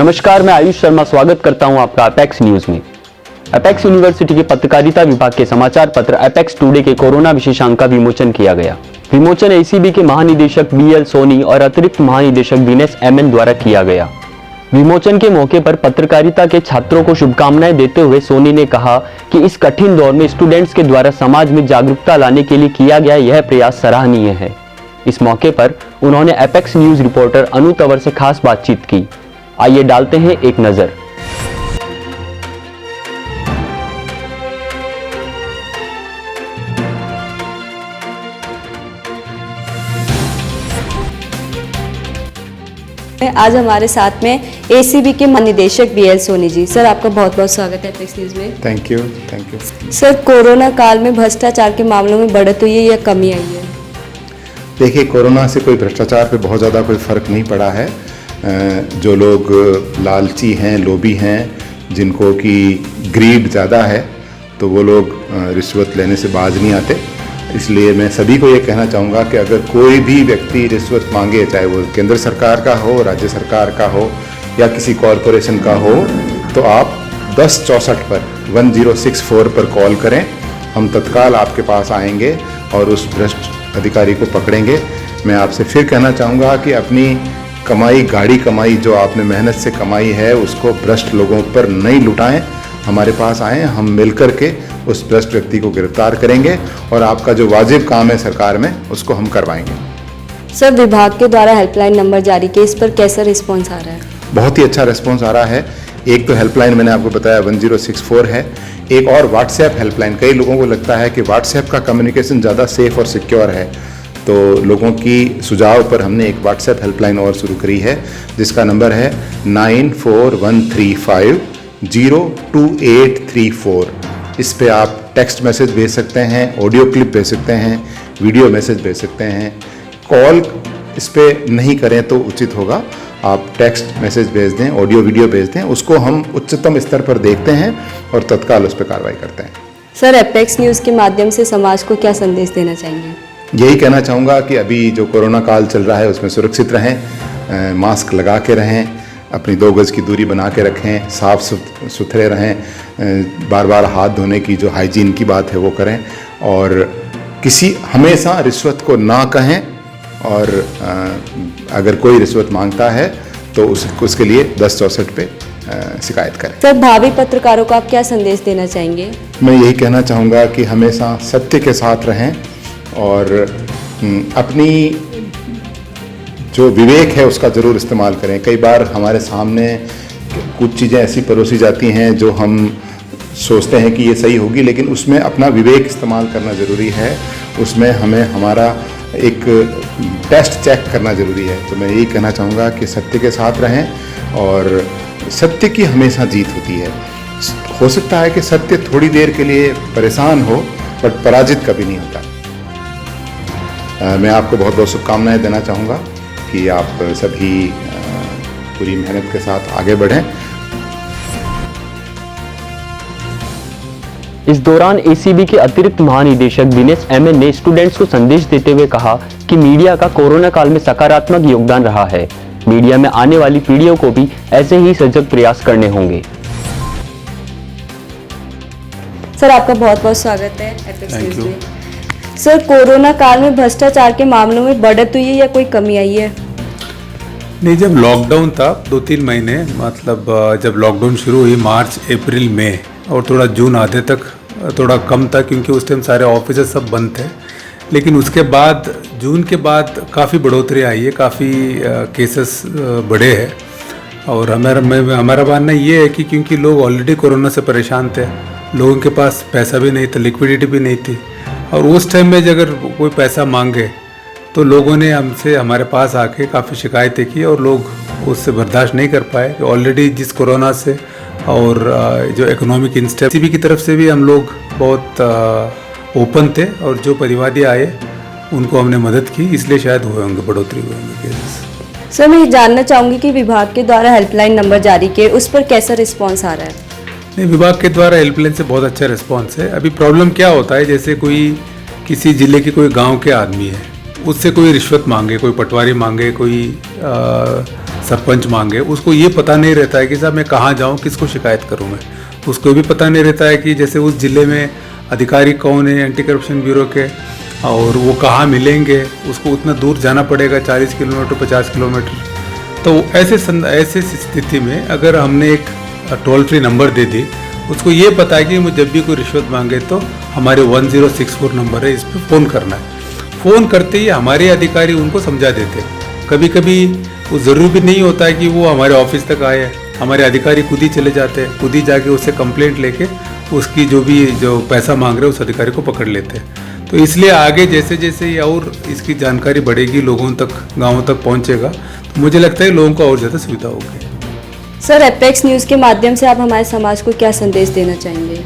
नमस्कार, मैं आयुष शर्मा स्वागत करता हूं आपका अपेक्स न्यूज में। अपेक्स यूनिवर्सिटी के पत्रकारिता विभाग के समाचार पत्र अपेक्स टुडे के कोरोना विशेषांक का विमोचन किया गया। विमोचन एसीबी के महानिदेशक बीएल सोनी और अतिरिक्त महानिदेशक दिनेश एमएन द्वारा किया गया। विमोचन के मौके पर पत्रकारिता के छात्रों को शुभकामनाएं देते हुए सोनी ने कहा कि इस कठिन दौर में स्टूडेंट्स के द्वारा समाज में जागरूकता लाने के लिए किया गया यह प्रयास सराहनीय है। इस मौके पर उन्होंने अपेक्स न्यूज रिपोर्टर अनु तंवर से खास बातचीत की। आइए डालते हैं एक नजर। आज हमारे साथ में एसीबी के महानिदेशक बीएल सोनी जी। सर, आपका बहुत बहुत स्वागत है अपेक्स न्यूज में। Thank you. सर, कोरोना काल में भ्रष्टाचार के मामलों में बढ़त हुई है या कमी आई है? देखिए, कोरोना से कोई भ्रष्टाचार पे बहुत ज़्यादा कोई फ़र्क नहीं पड़ा है। जो लोग लालची हैं, लोभी हैं, जिनको कि ग्रीड ज़्यादा है, तो वो लोग रिश्वत लेने से बाज नहीं आते। इसलिए मैं सभी को ये कहना चाहूँगा कि अगर कोई भी व्यक्ति रिश्वत मांगे, चाहे वो केंद्र सरकार का हो, राज्य सरकार का हो या किसी कॉरपोरेशन का हो, तो आप 1064 पर 1064 पर कॉल करें। हम तत्काल आपके पास आएंगे और उस भ्रष्ट अधिकारी को पकड़ेंगे। मैं आपसे फिर कहना चाहूँगा कि अपनी कमाई, गाड़ी कमाई, जो आपने मेहनत से कमाई है, उसको भ्रष्ट लोगों पर नहीं लुटाएं। हमारे पास आएँ, हम मिलकर के उस भ्रष्ट व्यक्ति को गिरफ्तार करेंगे और आपका जो वाजिब काम है सरकार में, उसको हम करवाएंगे। सर, विभाग के द्वारा हेल्पलाइन नंबर जारी किए, इस पर कैसा रिस्पॉन्स आ रहा है? बहुत ही अच्छा रिस्पॉन्स आ रहा है। एक तो हेल्पलाइन मैंने आपको बताया 1064 है, एक और व्हाट्सएप हेल्पलाइन। कई लोगों को लगता है कि व्हाट्सएप का कम्युनिकेशन ज़्यादा सेफ और सिक्योर है, तो लोगों की सुझाव पर हमने एक व्हाट्सएप हेल्पलाइन और शुरू करी है, जिसका नंबर है 9413502834। इस पे आप टेक्स्ट मैसेज भेज सकते हैं, ऑडियो क्लिप भेज सकते हैं, वीडियो मैसेज भेज सकते हैं। कॉल इस पे नहीं करें तो उचित होगा। आप टेक्स्ट मैसेज भेज दें, ऑडियो वीडियो भेज दें, उसको हम उच्चतम स्तर पर देखते हैं और तत्काल उस पर कार्रवाई करते हैं। सर, अपेक्स न्यूज़ के माध्यम से समाज को क्या संदेश देना चाहेंगे? यही कहना चाहूँगा कि अभी जो कोरोना काल चल रहा है उसमें सुरक्षित रहें, मास्क लगा के रहें, अपनी 2 गज की दूरी बना के रखें, साफ सुथरे रहें, बार बार हाथ धोने की जो हाइजीन की बात है वो करें, और हमेशा रिश्वत को ना कहें, और अगर कोई रिश्वत मांगता है तो उसके लिए 1064 पे शिकायत करें। सर, भावी पत्रकारों को आप क्या संदेश देना चाहेंगे? मैं यही कहना चाहूँगा कि हमेशा सत्य के साथ रहें और अपनी जो विवेक है उसका ज़रूर इस्तेमाल करें। कई बार हमारे सामने कुछ चीज़ें ऐसी परोसी जाती हैं जो हम सोचते हैं कि ये सही होगी, लेकिन उसमें अपना विवेक इस्तेमाल करना ज़रूरी है। उसमें हमें हमारा एक टेस्ट चेक करना ज़रूरी है। तो मैं यही कहना चाहूँगा कि सत्य के साथ रहें और सत्य की हमेशा जीत होती है। हो सकता है कि सत्य थोड़ी देर के लिए परेशान हो, बट पराजित कभी नहीं होता। मैं आपको बहुत बहुत शुभकामनाएं देना चाहूँगा कि आप सभी पूरी मेहनत के साथ आगे बढ़ें। इस दौरान एसीबी के अतिरिक्त महानिदेशक दिनेश एमएन ने स्टूडेंट्स को संदेश देते हुए कहा कि मीडिया का कोरोना काल में सकारात्मक योगदान रहा है। मीडिया में आने वाली पीढ़ियों को भी ऐसे ही सजग प्रयास करने होंगे। सर, आपका बहुत बहुत स्वागत है अपेक्स न्यूज़ में। सर, कोरोना काल में भ्रष्टाचार के मामलों में बढ़त हुई है या कोई कमी आई है? नहीं, जब लॉकडाउन था 2-3 महीने, मतलब जब लॉकडाउन शुरू हुई मार्च, अप्रैल, मई और थोड़ा जून आधे तक थोड़ा कम था, क्योंकि उस टाइम सारे ऑफिस सब बंद थे। लेकिन उसके बाद जून के बाद काफ़ी बढ़ोतरी आई है, काफ़ी केसेस बढ़े हैं। और हमारा मानना ये है कि क्योंकि लोग ऑलरेडी कोरोना से परेशान थे, लोगों के पास पैसा भी नहीं था, लिक्विडिटी भी नहीं थी, और उस टाइम में अगर कोई पैसा मांगे तो लोगों ने हमारे पास आके काफ़ी शिकायतें की और लोग उससे बर्दाश्त नहीं कर पाए। ऑलरेडी जिस कोरोना से और जो इकोनॉमिक इंस्टेबिलिटी की तरफ से भी हम लोग बहुत ओपन थे, और जो परिवादी आए उनको हमने मदद की, इसलिए शायद हुए होंगे, बढ़ोतरी हुए होंगे केसेस। सर, मैं ये जानना चाहूँगी कि विभाग के द्वारा हेल्पलाइन नंबर जारी किए, उस पर कैसा रिस्पॉन्स आ रहा है? नहीं, विभाग के द्वारा हेल्पलाइन से बहुत अच्छा रिस्पॉन्स है। अभी प्रॉब्लम क्या होता है, जैसे कोई किसी ज़िले के कोई गांव के आदमी है, उससे कोई रिश्वत मांगे, कोई पटवारी मांगे, कोई सरपंच मांगे, उसको ये पता नहीं रहता है कि साहब मैं कहाँ जाऊँ, किसको शिकायत करूँ मैं। उसको भी पता नहीं रहता है कि जैसे उस ज़िले में अधिकारी कौन है एंटी करप्शन ब्यूरो के, और वो कहाँ मिलेंगे, उसको उतना दूर जाना पड़ेगा, 40 किलोमीटर 50 किलोमीटर। तो ऐसे स्थिति में अगर हमने एक टोल फ्री नंबर दे दी, उसको ये पता है कि मुझे जब भी कोई रिश्वत मांगे तो हमारे 1064 नंबर है, इस पर फ़ोन करना है। फ़ोन करते ही हमारे अधिकारी उनको समझा देते हैं। कभी कभी वो ज़रूरी भी नहीं होता है कि वो हमारे ऑफिस तक आए, हमारे अधिकारी खुद ही चले जाते हैं, खुद ही जाके उससे कंप्लेंट लेके उसकी जो पैसा मांग रहे हैं उस अधिकारी को पकड़ लेते हैं। तो इसलिए आगे जैसे जैसे ये और इसकी जानकारी बढ़ेगी, लोगों तक, गाँवों तक पहुँचेगा, तो मुझे लगता है लोगों को और ज़्यादा सुविधा होगी। सर, एपेक्स न्यूज़ के माध्यम से आप हमारे समाज को क्या संदेश देना चाहेंगे?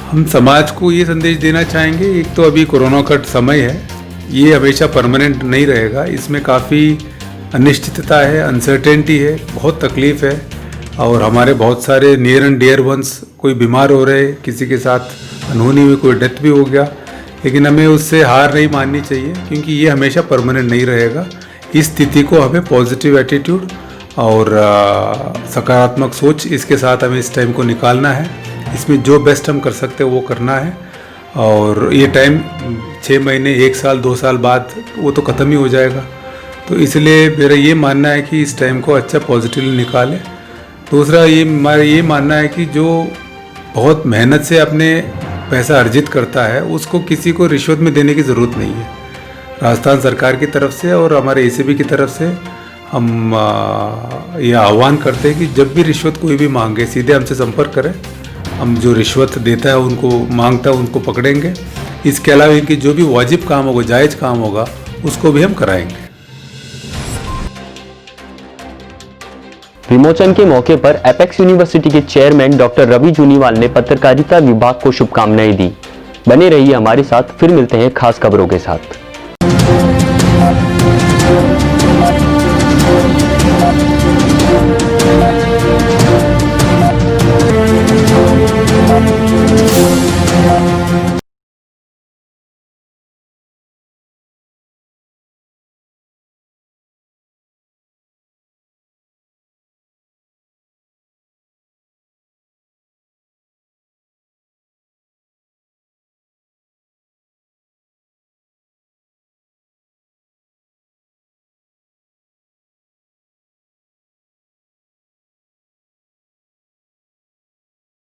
हम समाज को ये संदेश देना चाहेंगे, एक तो अभी कोरोना का समय है, ये हमेशा परमानेंट नहीं रहेगा, इसमें काफ़ी अनिश्चितता है, अनसर्टेनिटी है, बहुत तकलीफ़ है, और हमारे बहुत सारे नियर एंड डियर वंस कोई बीमार हो रहे, किसी के साथ अनहोनी हुई, कोई डेथ भी हो गया, लेकिन हमें उससे हार नहीं माननी चाहिए, क्योंकि ये हमेशा परमानेंट नहीं रहेगा। इस स्थिति को हमें पॉजिटिव एटीट्यूड और सकारात्मक सोच, इसके साथ हमें इस टाइम को निकालना है। इसमें जो बेस्ट हम कर सकते हैं वो करना है, और ये टाइम 6 महीने, 1 साल, 2 साल बाद वो तो ख़त्म ही हो जाएगा। तो इसलिए मेरा ये मानना है कि इस टाइम को अच्छा पॉजिटिवली निकालें। दूसरा हमारा ये मानना है कि जो बहुत मेहनत से अपने पैसा अर्जित करता है, उसको किसी को रिश्वत में देने की ज़रूरत नहीं है। राजस्थान सरकार की तरफ से और हमारे एसीबी की तरफ से हम ये आह्वान करते हैं कि जब भी रिश्वत कोई भी मांगे, सीधे हमसे संपर्क करें। हम जो रिश्वत देता है, उनको मांगता है, उनको पकड़ेंगे। इसके अलावा इनकी जो भी वाजिब काम होगा, जायज़ काम होगा, उसको भी हम कराएंगे। विमोचन के मौके पर एपेक्स यूनिवर्सिटी के चेयरमैन डॉक्टर रवि जूनीवाल ने पत्रकारिता विभाग को शुभकामनाएं दी। बने रहिए हमारे साथ, फिर मिलते हैं खास खबरों के साथ।